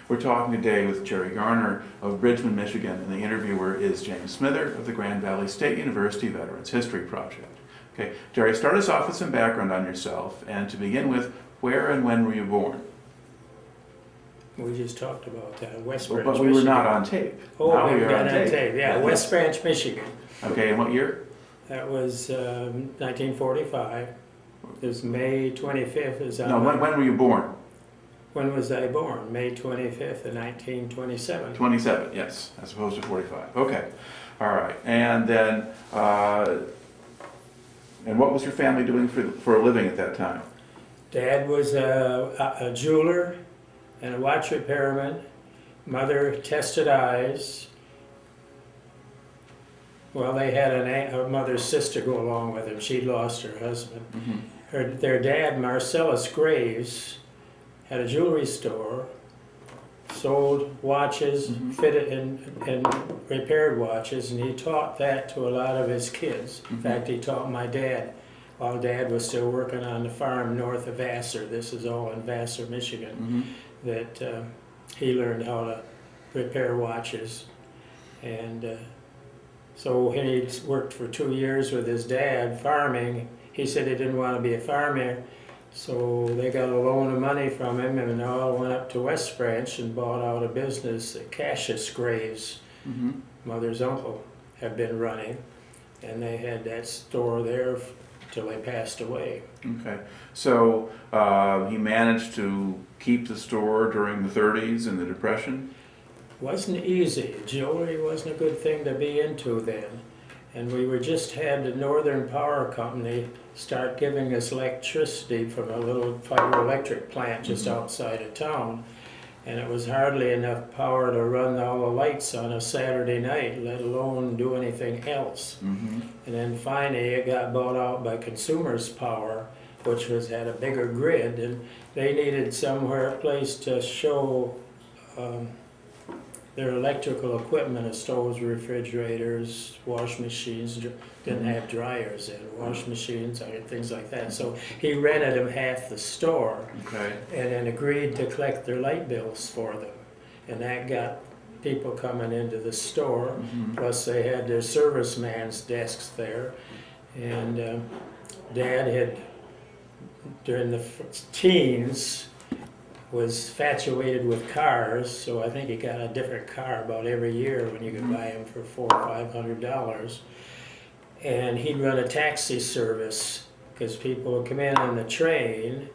We're talking today with Gerald Garner of Bridgman, Michigan, and the interviewer is James Smither of the Grand Valley State University Veterans History Project. Okay, Jerry, start us off with some background on yourself, and to begin with, where and when were you born? We just talked about West Branch, But we were not on tape. Oh, Now we we are got on tape. Yeah, West Branch, Michigan. Okay, and what year? That was 1945. It was May 25th. Is No, when were you born? When was I born? May 25th of 1927. 27, yes, as opposed to 45. Okay, all right. And then, and what was your family doing for a living at that time? Dad was a jeweler and a watch repairman. Mother tested eyes. Well, they had her mother's sister go along with him. She'd lost her husband. Mm-hmm. Their dad, Marcellus Graves, had a jewelry store, sold watches, fitted and repaired watches, and he taught that to a lot of his kids. In fact, he taught my dad while Dad was still working on the farm north of Vassar. This is all in Vassar, Michigan, that he learned how to repair watches. And so when he worked for 2 years with his dad farming, he said he didn't want to be a farmer. So they got a loan of money from him and all went up to West Branch and bought out a business that Cassius Graves, Mother's uncle, had been running. And they had that store there till they passed away. Okay, so he managed to keep the store during the 30s and the Depression? Wasn't easy. Jewelry wasn't a good thing to be into then. And we were just had the Northern Power Company start giving us electricity from a little fiber electric plant just outside of town. And it was hardly enough power to run all the lights on a Saturday night, let alone do anything else. And then finally it got bought out by Consumers Power, which had a bigger grid, and they needed somewhere, a place to show their electrical equipment, stoves, refrigerators, wash machines, didn't have dryers in, wash machines, things like that. So he rented them half the store, and then agreed to collect their light bills for them. And that got people coming into the store, plus they had their serviceman's desks there. And Dad had, during the teens, was infatuated with cars, so I think he got a different car about every year when you could buy them for $400 or $500. And he'd run a taxi service because people would come in on the train.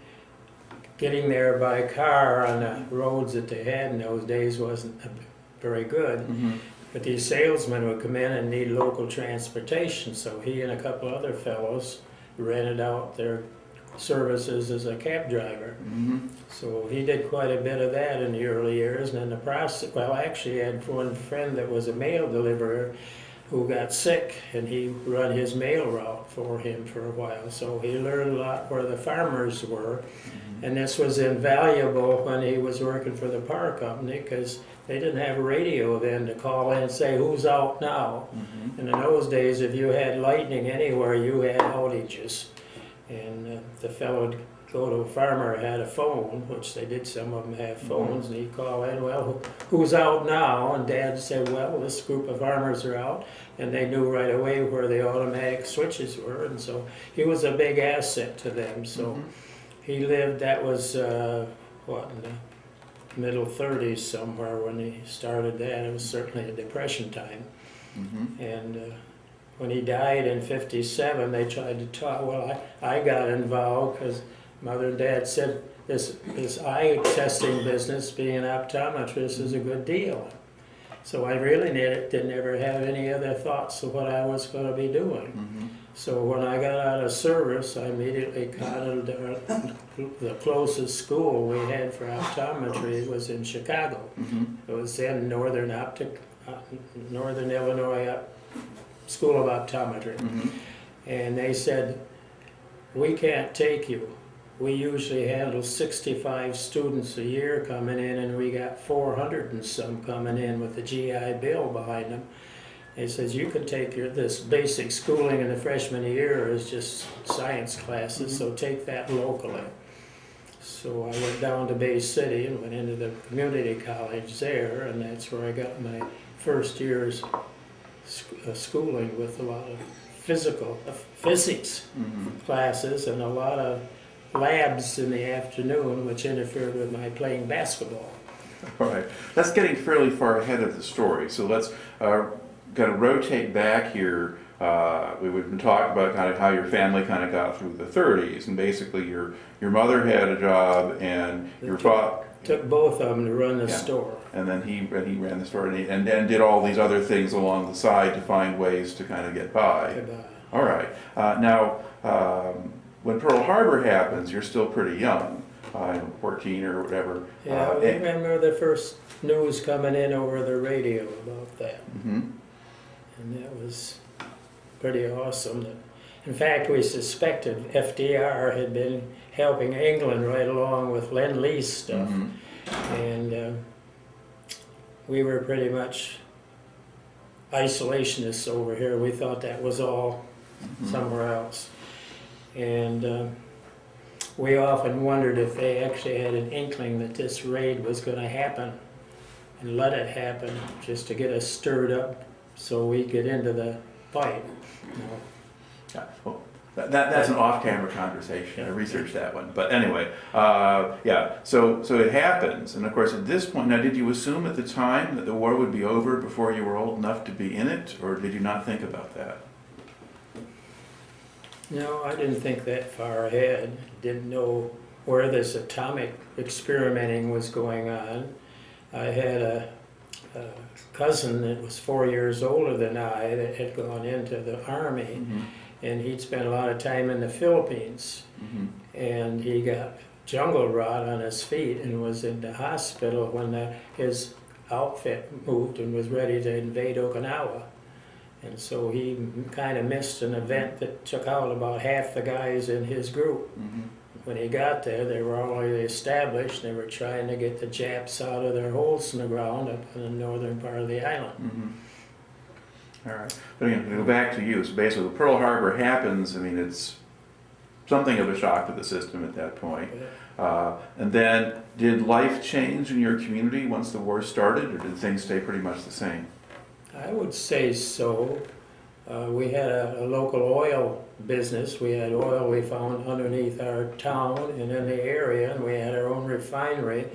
Getting there by car on the roads that they had in those days wasn't very good. But these salesmen would come in and need local transportation, so he and a couple other fellows rented out their services as a cab driver. So he did quite a bit of that in the early years, and in the process, well, actually he had one friend that was a mail deliverer who got sick, and he run his mail route for him for a while. So he learned a lot where the farmers were, and this was invaluable when he was working for the power company, because they didn't have a radio then to call in and say, who's out now? And in those days, if you had lightning anywhere, you had outages. And the fellow would go to a farmer who had a phone, which they did, some of them have phones, and he'd call in, well, who's out now? And Dad said, well, this group of farmers are out. And they knew right away where the automatic switches were, and so he was a big asset to them. So he lived, that was, in the middle 30s somewhere when he started that. It was certainly a Depression time. And when he died in '57, they tried to talk. Well, I got involved because Mother and Dad said this eye testing business, being an optometrist, is a good deal. So I really didn't ever have any other thoughts of what I was going to be doing. So when I got out of service, I immediately contacted the closest school we had for optometry was in Chicago. It was in Northern Illinois School of Optometry. And they said, we can't take you. We usually handle 65 students a year coming in, and we got 400 and some coming in with the GI Bill behind them. He says, you can take this basic schooling in the freshman year is just science classes, so take that locally. So I went down to Bay City and went into the community college there, and that's where I got my first year's schooling with a lot of physics classes and a lot of labs in the afternoon, which interfered with my playing basketball. All right, that's getting fairly far ahead of the story. So let's kind of rotate back here. We've been talking about kind of how your family kind of got through the 30s, and basically your mother had a job, and your father took both of them to run the store. And then he ran the store, and did all these other things along the side to find ways to kind of get by. All right. Now, when Pearl Harbor happens, you're still pretty young, 14 or whatever. Yeah, I remember the first news coming in over the radio about that. And that was pretty awesome. In fact, we suspected FDR had been helping England right along with Lease stuff. And we were pretty much isolationists over here. We thought that was all somewhere else. And we often wondered if they actually had an inkling that this raid was going to happen and let it happen just to get us stirred up so we get into the fight. Yeah, well, that's an off-camera conversation. I researched that one, but anyway, yeah. So it happens, and of course, at this point, now, did you assume at the time that the war would be over before you were old enough to be in it, or did you not think about that? No, I didn't think that far ahead. Didn't know where this atomic experimenting was going on. I had a cousin that was 4 years older than I that had gone into the Army, and he'd spent a lot of time in the Philippines, and he got jungle rot on his feet and was in the hospital when his outfit moved and was ready to invade Okinawa. And so he kind of missed an event that took out about half the guys in his group. When he got there, they were already established. They were trying to get the Japs out of their holes in the ground up in the northern part of the island. All right. But again, to go back to you, so basically Pearl Harbor happens. I mean, it's something of a shock to the system at that point. And then, did life change in your community once the war started, or did things stay pretty much the same? I would say so. We had a local oil business. We had oil we found underneath our town and in the area, and we had our own refinery.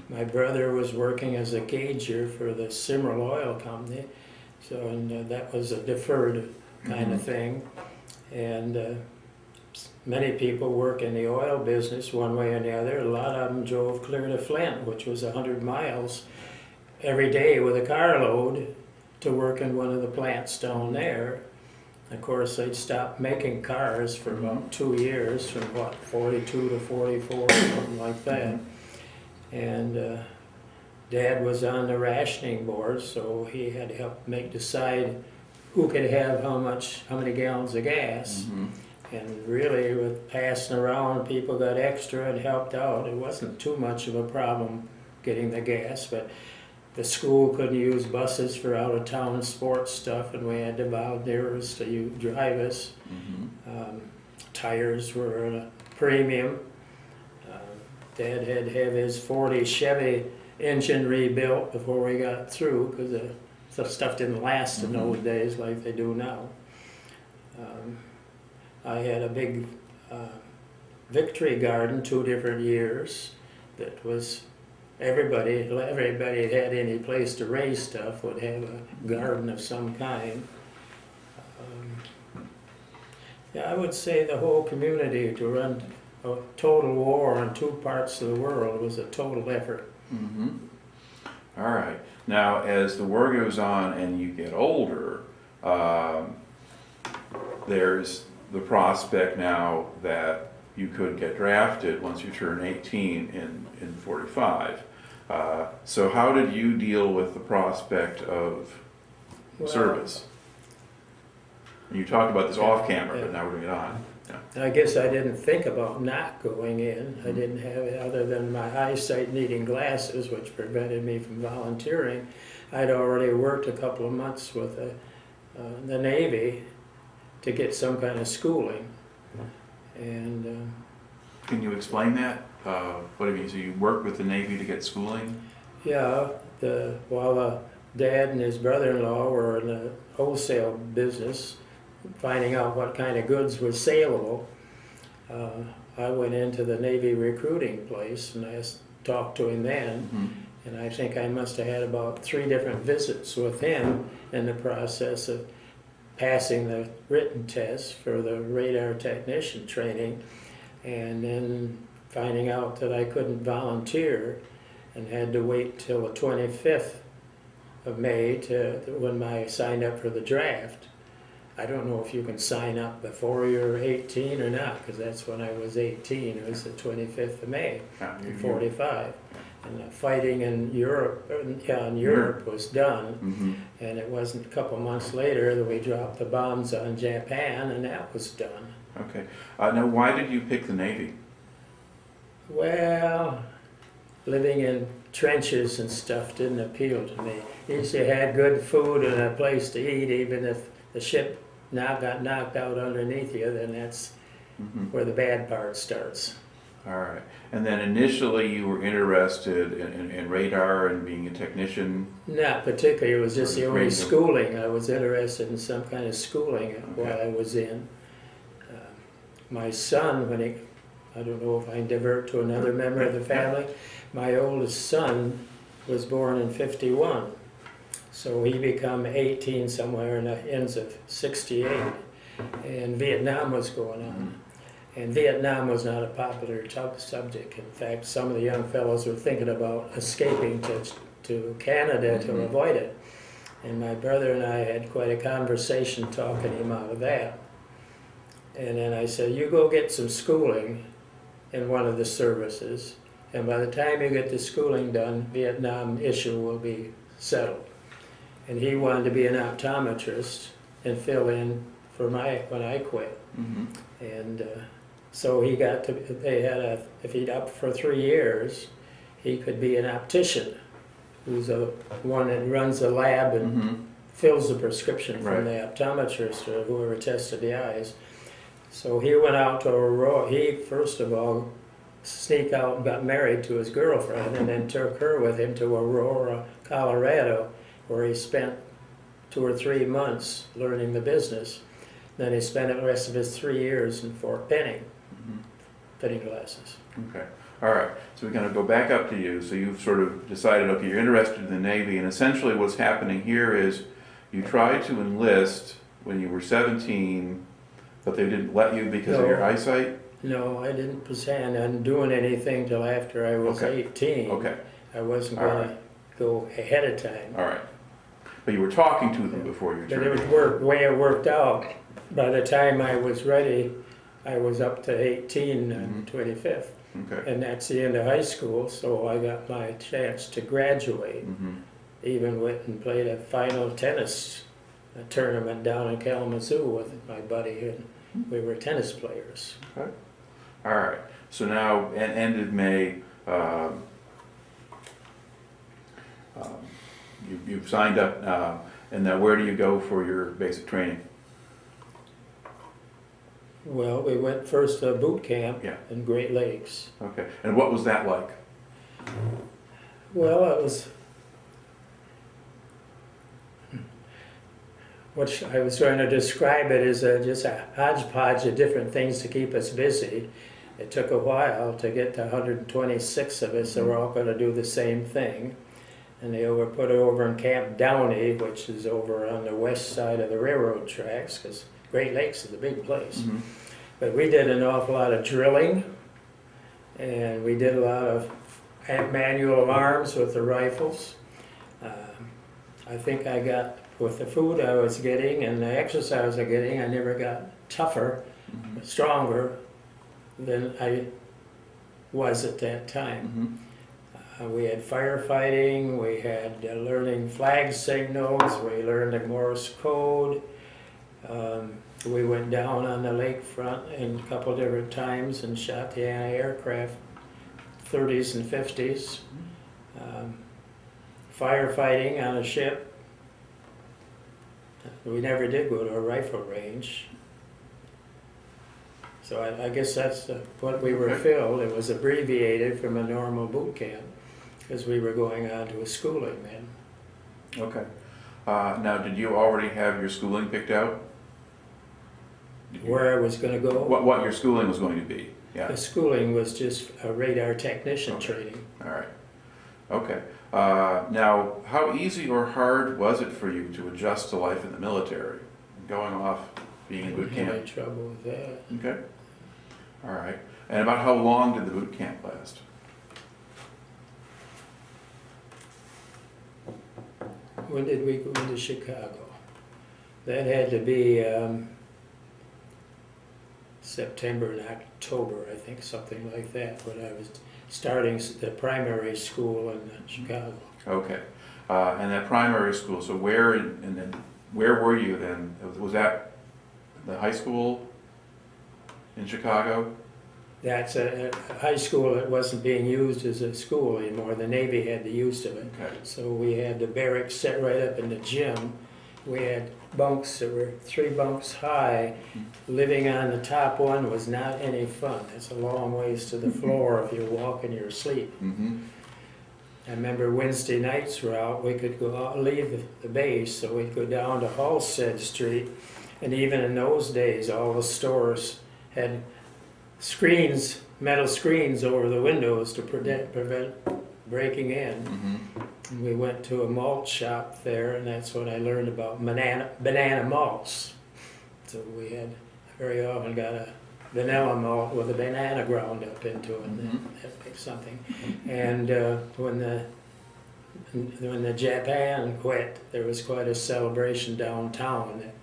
My brother was working as a gauger for the Simrel Oil Company, so and that was a deferred kind of thing. And many people work in the oil business one way or the other. A lot of them drove clear to Flint, which was 100 miles every day with a carload to work in one of the plants down there. Of course, they'd stopped making cars for about 2 years, from what, 42 to 44, something like that. And Dad was on the Rationing Board, so he had to help decide who could have how many gallons of gas. And really, with passing around, people got extra and helped out. It wasn't too much of a problem getting the gas, but the school couldn't use buses for out-of-town sports stuff, and we had to volunteers to drive us. Tires were a premium. Dad had to have his 40 Chevy engine rebuilt before we got through, because the stuff didn't last in those days like they do now. I had a big victory garden 2 different years that was everybody that had any place to raise stuff would have a garden of some kind. Yeah, I would say the whole community to run a total war in 2 parts of the world was a total effort. All right. Now, as the war goes on and you get older, there's the prospect now that you could get drafted once you turn 18 in 45. So how did you deal with the prospect of service? You talked about this off camera, but now we're going to get on. I guess I didn't think about not going in. I didn't have it, other than my eyesight needing glasses, which prevented me from volunteering. I'd already worked a couple of months with the Navy to get some kind of schooling. And can you explain that? what do you mean? So you worked with the Navy to get schooling? Yeah, while Dad and his brother-in-law were in the wholesale business, finding out what kind of goods were saleable, I went into the Navy recruiting place and I talked to him then. Mm-hmm. And I think I must have had about 3 different visits with him in the process of passing the written test for the radar technician training, and then finding out that I couldn't volunteer and had to wait till the 25th of May when I signed up for the draft. I don't know if you can sign up before you're 18 or not, because that's when I was 18. It was the 25th of May, 45. And the fighting in Europe, was done, Mm-hmm. and it wasn't a couple months later that we dropped the bombs on Japan, and that was done. Okay. Now, why did you pick the Navy? Well, living in trenches and stuff didn't appeal to me. At least you had good food and a place to eat, even if the ship now got knocked out underneath you, then that's where the bad part starts. All right. And then initially you were interested in radar and being a technician? Not particularly. It was just the only Radio. schooling. I was interested in some kind of schooling while I was in. My son, I don't know if I can divert to another member of the family, my oldest son was born in 51. So he became 18 somewhere in the ends of 68. And Vietnam was going on. And Vietnam was not a popular subject. In fact, some of the young fellows were thinking about escaping to Canada to avoid it. And my brother and I had quite a conversation talking him out of that. And then I said, you go get some schooling in one of the services, and by the time you get the schooling done, Vietnam issue will be settled. And he wanted to be an optometrist and fill in for when I quit. Mm-hmm. And so he got to, if he'd up for 3 years, he could be an optician, who's one that runs a lab and fills the prescription from the optometrist or whoever tested the eyes. So he went out to Aurora. He, first of all, sneaked out and got married to his girlfriend and then took her with him to Aurora, Colorado, where he spent 2 or 3 months learning the business. Then he spent the rest of his 3 years in Fort Benning, fitting glasses. Okay. All right. So we're going to go back up to you. So you've sort of decided, okay, you're interested in the Navy, and essentially what's happening here is you tried to enlist when you were 17, but they didn't let you because of your eyesight? No, I didn't plan on doing anything till after I was 18. Okay. I wasn't going to go ahead of time. All right. But you were talking to them before you But turned. it would the way it worked out, by the time I was ready, I was up to 18 on 25th. Okay. And that's the end of high school, so I got my chance to graduate. Even went and played a final tennis tournament down in Kalamazoo with my buddy, and we were tennis players. Okay. All right. So now, end of May, you've signed up, and now where do you go for your basic training? Well, we went first to boot camp in Great Lakes. Okay. And what was that like? Well, it was, what I was trying to describe it as just a hodgepodge of different things to keep us busy. It took a while to get to 126 of us, so we're all going to do the same thing. And they were put over in Camp Downey, which is over on the west side of the railroad tracks, because Great Lakes is a big place. But we did an awful lot of drilling, and we did a lot of manual alarms with the rifles. I think I got, with the food I was getting and the exercise I was getting, I never got tougher, stronger than I was at that time. We had firefighting, we had learning flag signals, we learned the Morse code. We went down on the lakefront in a couple different times and shot the anti-aircraft 30s and 50s. Firefighting on a ship. We never did go to a rifle range. So I guess that's what we were filled. It was abbreviated from a normal boot camp because we were going on to a schooling then. Okay. Now, did you already have your schooling picked out? Where I was going to go? What your schooling was going to be? Yeah. The schooling was just a radar technician training. All right. Okay. Now, how easy or hard was it for you to adjust to life in the military, going off being in boot I didn't have camp? any trouble with that. Okay. All right. And about how long did the boot camp last? When did we go into Chicago? That had to be September and October, I think, something like that, when I was starting the primary school in Chicago. Okay. And that primary school, so where where were you then? Was that the high school in Chicago? That's a high school that wasn't being used as a school anymore. The Navy had the use of it. Okay. So we had the barracks set right up in the gym. We had bunks that were 3 bunks high. Living on the top one was not any fun. It's a long ways to the floor if you're walking, you're asleep. Mm-hmm. I remember Wednesday nights were out, we could go out, leave the base, so we'd go down to Halstead Street. And even in those days, all the stores had screens, metal screens over the windows to prevent breaking in. Mm-hmm. And we went to a malt shop there, and that's when I learned about banana malts. So we had very often got a vanilla malt with a banana ground up into it, and that makes something. And when the Japan quit, there was quite a celebration downtown. That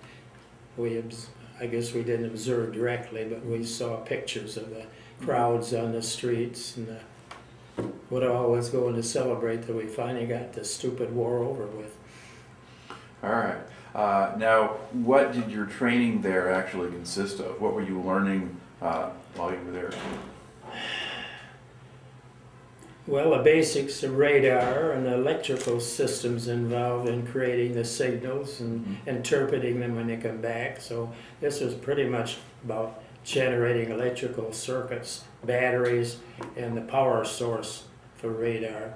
I guess we didn't observe directly, but we saw pictures of the crowds on the streets and what all was going to celebrate that we finally got this stupid war over with. All right. Now, what did your training there actually consist of? What were you learning while you were there? Well, the basics of radar and the electrical systems involved in creating the signals and interpreting them when they come back. So this was pretty much about generating electrical circuits, batteries, and the power source for radar.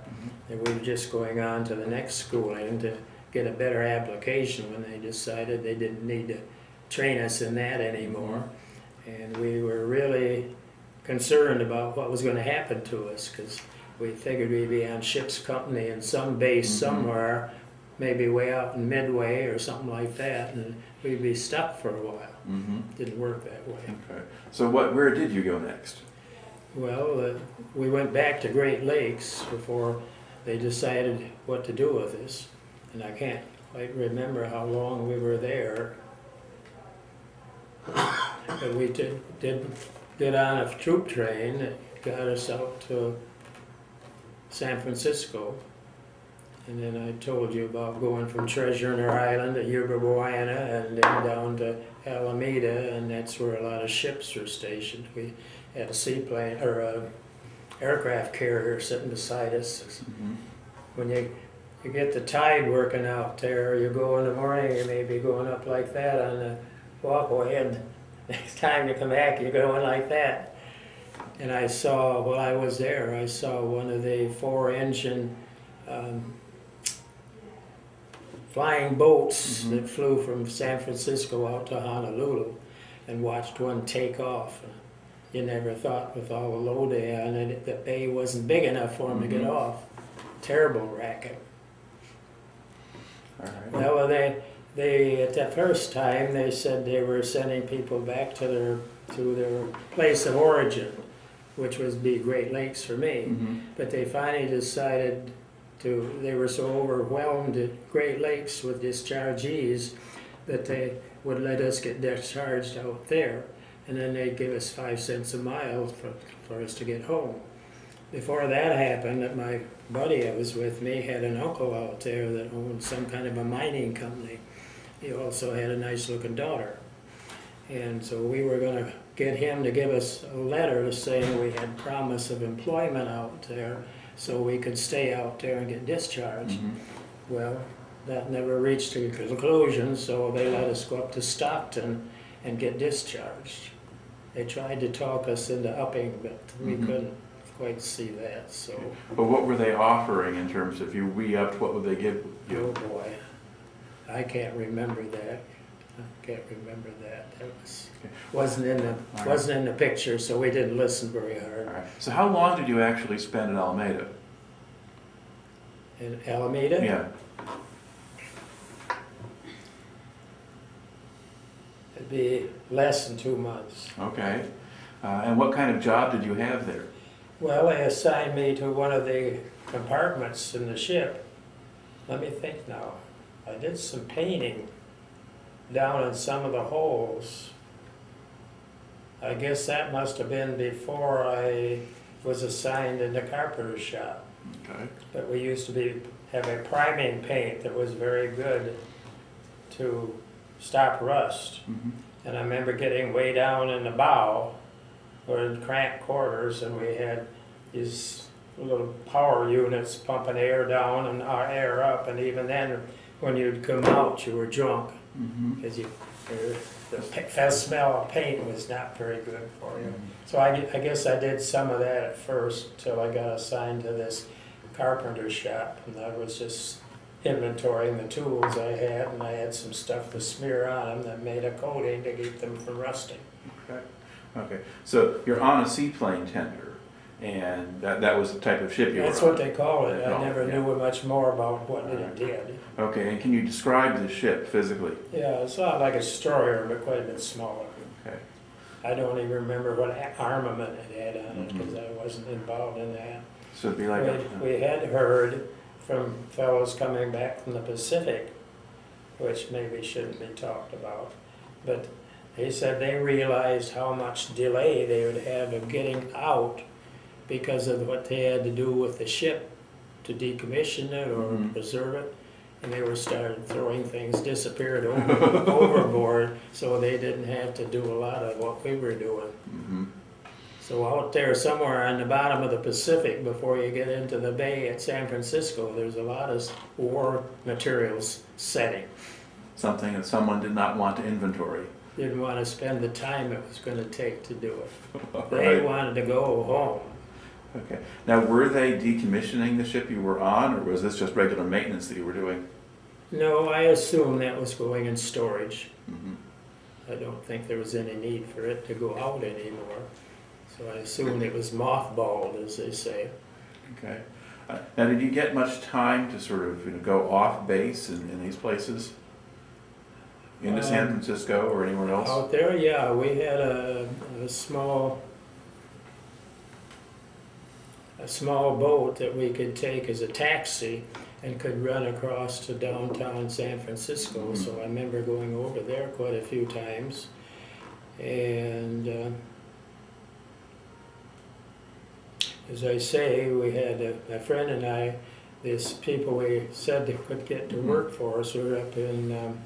And we were just going on to the next schooling to get a better application when they decided they didn't need to train us in that anymore. And we were really concerned about what was going to happen to us, because we figured we'd be on ship's company in some base somewhere, maybe way out in Midway or something like that, and we'd be stuck for a while. Didn't work that way. Okay. So where did you go next? Well, we went back to Great Lakes before they decided what to do with us, and I can't quite remember how long we were there. But we did get on a troop train that got us out to San Francisco. And then I told you about going from Treasure Island to Yuba Buena and then down to Alameda, and that's where a lot of ships were stationed. We had a seaplane or a aircraft carrier sitting beside us. When you get the tide working out there, you go in the morning, you may be going up like that on the walkway, and next time you come back, you're going like that. And I saw, while I was there, I saw one of the 4-engine flying boats that flew from San Francisco out to Honolulu, and watched one take off. You never thought, with all the load they had on it, the bay wasn't big enough for them to get off. Terrible racket. All right. Well, they at the first time they said they were sending people back to their place of origin, which was be Great Lakes for me. But they finally decided they were so overwhelmed at Great Lakes with dischargees that they would let us get discharged out there, and then they'd give us 5 cents a mile for us to get home. Before that happened, my buddy that was with me had an uncle out there that owned some kind of a mining company. He also had a nice looking daughter. And so we were going to get him to give us a letter saying we had promise of employment out there so we could stay out there and get discharged. Well, that never reached a conclusion, so they let us go up to Stockton and get discharged. They tried to talk us into upping, but we couldn't quite see that, so. But what were they offering in terms of, you re-upped, what would they give Oh you? boy, I can't remember that. That wasn't in the picture, so we didn't listen very All hard. right. So how long did you actually spend in Alameda? In Alameda? Yeah. It'd be less than 2 months. Okay. And what kind of job did you have there? Well, they assigned me to one of the compartments in the ship. Let me think now. I did some painting down in some of the holes. I guess that must have been before I was assigned in the carpenter's shop. Okay. But we used to have a priming paint that was very good to stop rust. And I remember getting way down in the bow, or in cramped quarters, and we had these little power units pumping air down and air up, and even then, when you'd come out, you were drunk, because the smell of paint was not very good for you. So I guess I did some of that at first, till I got assigned to this carpenter shop, and I was just inventorying the tools I had, and I had some stuff to smear on them that made a coating to keep them from rusting. Okay. Okay. So you're on a Seaplane Tender, and that was the type of ship you were on. That's what they call it. I never Yeah. knew much more about what it did. Okay. And can you describe the ship physically? Yeah, it's not like a destroyer, but quite a bit smaller. Okay. I don't even remember what armament it had on it, because I wasn't involved in that. So it'd be like We had heard from fellows coming back from the Pacific, which maybe shouldn't be talked about, but they said they realized how much delay they would have of getting out because of what they had to do with the ship to decommission it or preserve it, and they were started throwing things, disappeared overboard, so they didn't have to do a lot of what we were doing. So out there somewhere on the bottom of the Pacific, before you get into the bay at San Francisco, there's a lot of war materials setting. something that someone did not want to inventory. Didn't want to spend the time it was going to take to do it. They Right. wanted to go home. Okay. Now, were they decommissioning the ship you were on, or was this just regular maintenance that you were doing? No, I assume that was going in storage. Mm-hmm. I don't think there was any need for it to go out anymore. So I assumed it was mothballed, as they say. Okay. Now, did you get much time to sort of go off base in these places? Into San Francisco or anywhere else? Out there, yeah, we had a small boat that we could take as a taxi and could run across to downtown San Francisco. Mm-hmm. So I remember going over there quite a few times. And as I say, we had my friend and I, these people we said they could get to work for us. We were up in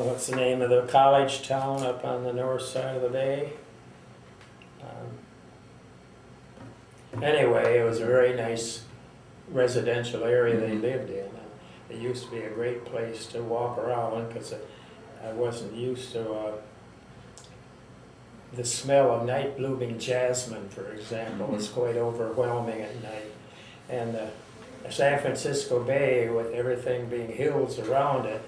what's the name of the college town up on the north side of the bay? Anyway, it was a very nice residential area they lived in. It used to be a great place to walk around because I wasn't used to the smell of night blooming jasmine, for example. It's quite overwhelming at night. And San Francisco Bay, with everything being hills around it,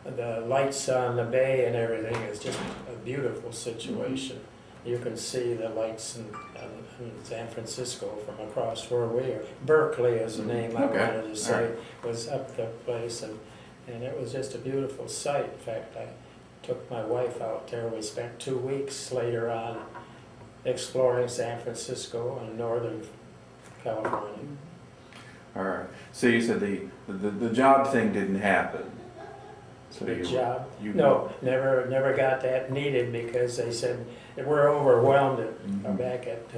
the lights on the bay and everything is just a beautiful situation. You can see the lights in San Francisco from across where we are. Berkeley is the name I wanted to say, was up the place, and it was just a beautiful sight. In fact, I took my wife out there. We spent 2 weeks later on exploring San Francisco and northern California. All right. So you said the job thing didn't happen. So Good job. No, never got that needed because they said that we're overwhelmed back at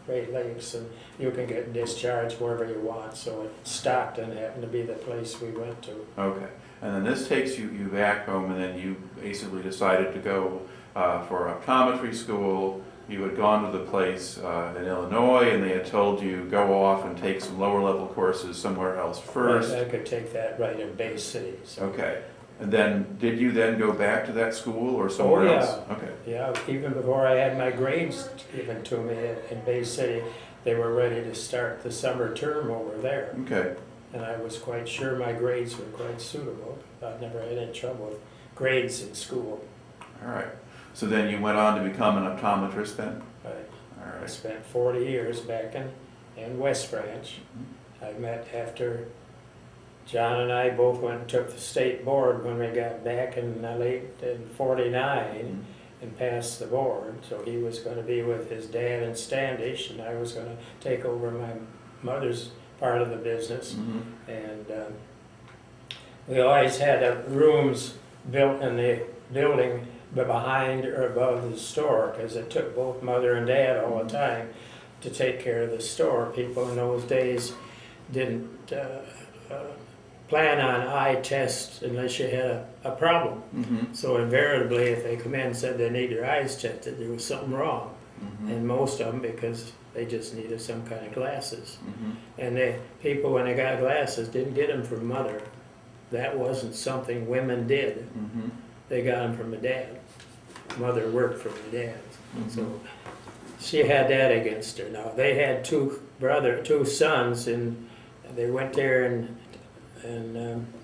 Great Lakes, and you can get discharged wherever you want. So it Stockton happened to be the place we went to. Okay. And then this takes you back home, and then you basically decided to go for optometry school. You had gone to the place in Illinois, and they had told you go off and take some lower level courses somewhere else first. I could take that right in Bay City. So. Okay. And then, did you then go back to that school or somewhere yeah. else? Okay. Yeah, even before I had my grades given to me in Bay City, they were ready to start the summer term over there. Okay. And I was quite sure my grades were quite suitable. I never had any trouble with grades in school. All right. So then you went on to become an optometrist then? I All I right. spent 40 years back in West Branch. I met after John and I both went and took the state board when we got back in in 49 and passed the board. So he was going to be with his dad in Standish, and I was going to take over my mother's part of the business. And we always had rooms built in the building behind or above the store, because it took both mother and dad all the time to take care of the store. People in those days didn't plan on eye tests unless you had a problem. So invariably, if they come in and said they need their eyes checked, that there was something wrong. And most of them because they just needed some kind of glasses. And people, when they got glasses, didn't get them from mother. That wasn't something women did. They got them from the dad. Mother worked for the dad. So she had that against her. Now, they had two sons, and they went there in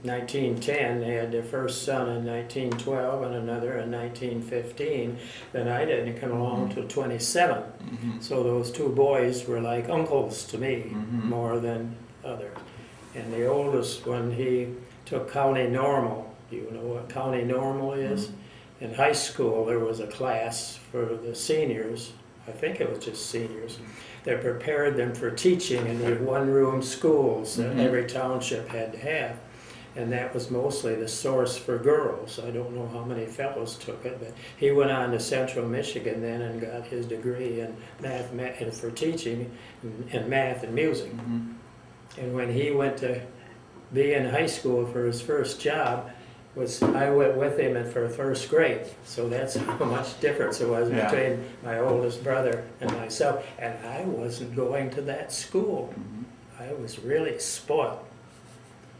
1910. They had their first son in 1912 and another in 1915. Then I didn't come along till 27. So those two boys were like uncles to me more than other. And the oldest one, he took county normal. Do you know what county normal is? In high school, there was a class for the seniors. I think it was just seniors. That prepared them for teaching in the one-room schools that every township had to have. And that was mostly the source for girls. I don't know how many fellows took it, but he went on to Central Michigan then and got his degree in math for teaching in math and music. And when he went to be in high school for his first job, I went with him for first grade. So that's how much difference it was between my oldest brother and myself. And I wasn't going to that school. I was really spoiled.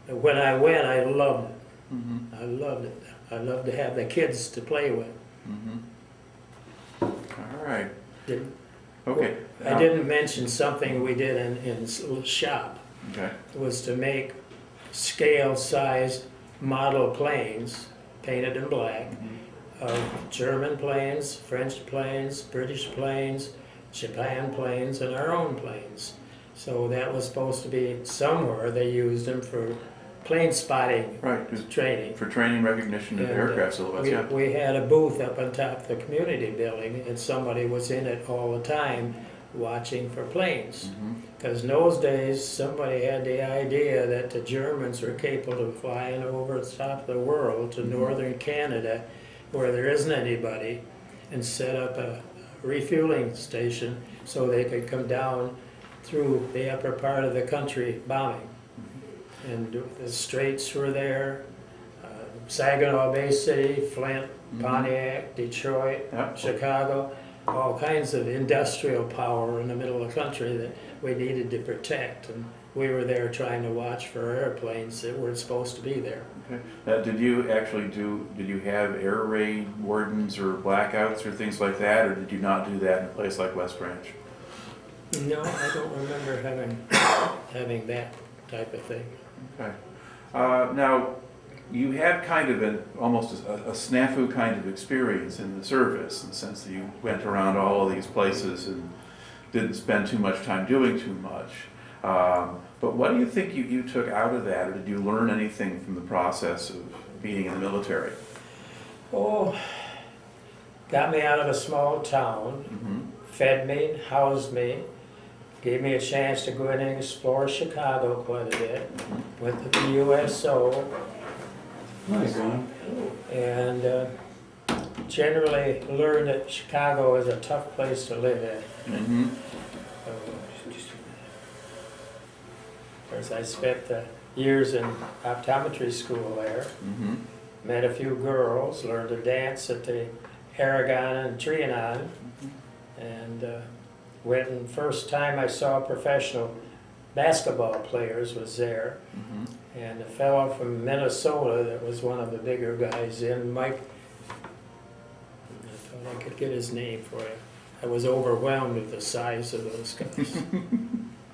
But when I went, I loved it. I loved it. I loved to have the kids to play with. All right. Okay. I didn't mention something we did in shop. Okay. It was to make scale-sized model planes, painted in black, of German planes, French planes, British planes, Japan planes, and our own planes. So that was supposed to be somewhere they used them for plane spotting training. For training recognition of aircraft silhouettes, we had a booth up on top of the community building, and somebody was in it all the time watching for planes. Because in those days, somebody had the idea that the Germans were capable of flying over the top of the world to northern Canada, where there isn't anybody, and set up a refueling station so they could come down through the upper part of the country bombing. And the Straits were there, Saginaw Bay City, Flint, Pontiac, Detroit, Chicago. All kinds of industrial power in the middle of the country that we needed to protect, and we were there trying to watch for airplanes that weren't supposed to be there. Did you have air raid wardens or blackouts or things like that, or did you not do that in a place like West Branch? No, I don't remember having that type of thing. Okay. Now, you had kind of almost a snafu kind of experience in the service, in the sense that you went around all of these places and didn't spend too much time doing too much. But what do you think you took out of that, or did you learn anything from the process of being in the military? Oh, got me out of a small town, fed me, housed me, gave me a chance to go in and explore Chicago quite a bit, went to the USO, and generally learned that Chicago is a tough place to live in. Of course, I spent years in optometry school there, met a few girls, learned to dance at the Aragon and Trianon, and went, and first time I saw professional basketball players was there. And the fellow from Minnesota that was one of the bigger guys in, Mike, I thought I could get his name for you. I was overwhelmed with the size of those guys.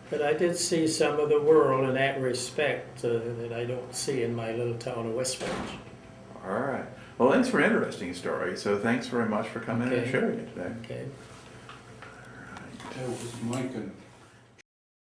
But I did see some of the world in that respect that I don't see in my little town of West Branch. All right. Well, thanks for an interesting story. So thanks very much for coming in and Okay. sharing it today. Okay. All right. That was Mike and